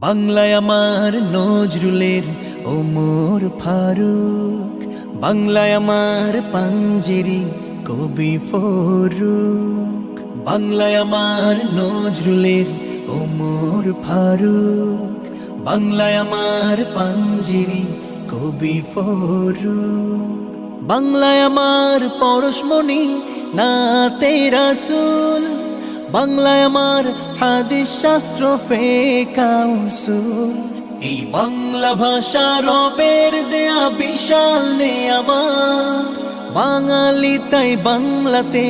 বাংলায় আমার নজরুলের ওমর ফারুক, বাংলায় আমার পাঞ্জেরি কবি ফরুক, বাংলায় আমার নজরুলের ওমর ফারুক, বাংলায় আমার পাঞ্জেরি কবি ফরুক, বাংলায় আমার পরশমণি নাতে রাসূল, বাংলায় আমার হাদিস শাস্ত্র ফিকহ উসুল। এই বাংলা ভাষা রবের দেয়া বিশাল নেয়ামত, বাঙালি তাই বাংলাতে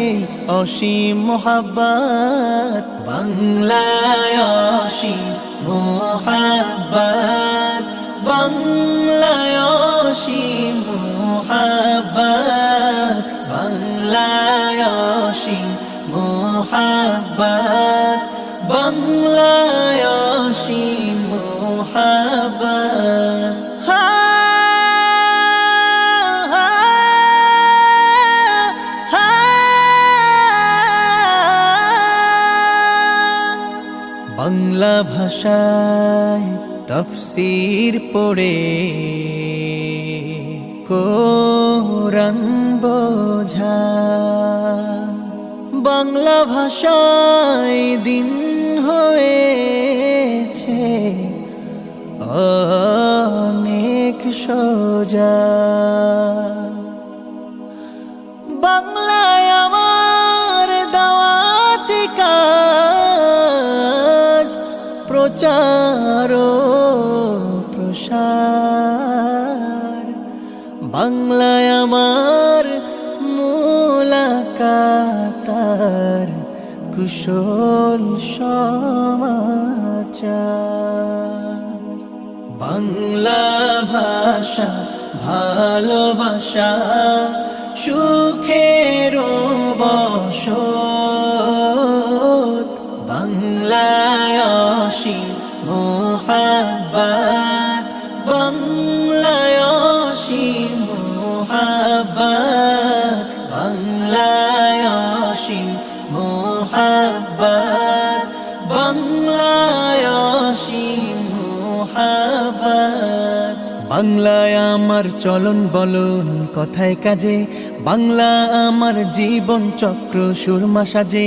অসীম মোহাব্বত, বাংলায় অসীম মোহাব্বত, বাংলায় অসীম মোহাব্বত, বাংলায় অসীম মোহাব্বত, বাংলায় অসীম মোহাব্বত। বাংলা ভাষায় তাফসীর পড়ে কোরআন বোঝা, বাংলা ভাষায় দিন হয়েছে অনেক সোজা। বাংলায় আমার দাওয়াতি কাজ, প্রচার ও প্রসার, বাংলায় আমার মুলাকাতার কুশল সমাচার। বাংলা ভাষা ভালোবাসা সুখের বসত, বাংলায় অসীম মোহাব্বত, বাংলায় অসীম মোহাব্বত, বাংলায় অসীম মোহাব্বত, বাংলায় অসীম মোহাব্বত। বাংলায় আমার চলন বলন কথায় কাজে, বাংলা আমার জীবন চক্র সুরমা সাজে,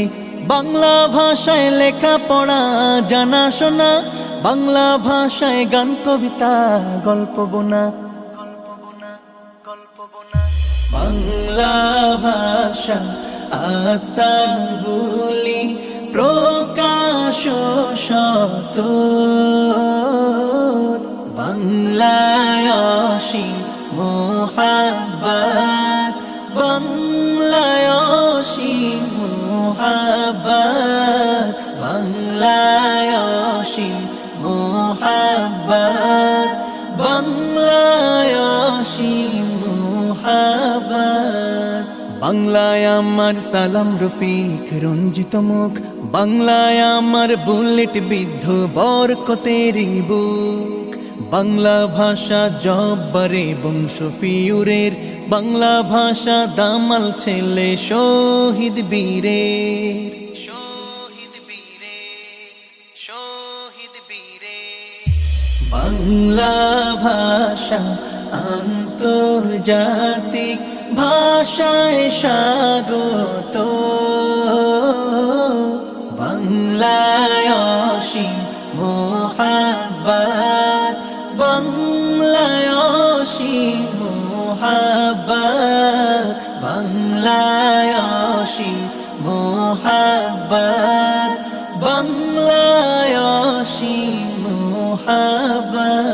বাংলা ভাষায় লেখা পড়া জানা শোনা, বাংলা ভাষায় গান কবিতা গল্প বোনা, বাংলা ভাষা আত্মার বুলি প্রকাশ শত, বাংলায় অসীম মোহাব্বত, বাংলায় অসীম মোহাব্বত, বাংলায় অসীম মোহাব্বত, বাংলায় অসীম মোহাব্বত। বাংলায় আমার সালাম রফিক রঞ্জিত মুখ, বাংলায় আমার বুলেট বিদ্ধ বরকতেরি বুক, বাংলা ভাষা জব্বারে বংশ ফিউরের, বাংলা ভাষা দামাল ছেলে শহীদ বীরের, শহীদ বীরের, শহীদ বীরের। বাংলা ভাষা আন্তর্জাতিক ভাষায় স্বাগত, বাংলায় অসীম মোহাব্বত, বাংলায় অসীম মোহাব্বত, বাংলায় অসীম মোহাব্বত, বাংলায় অসীম মোহাব্বত।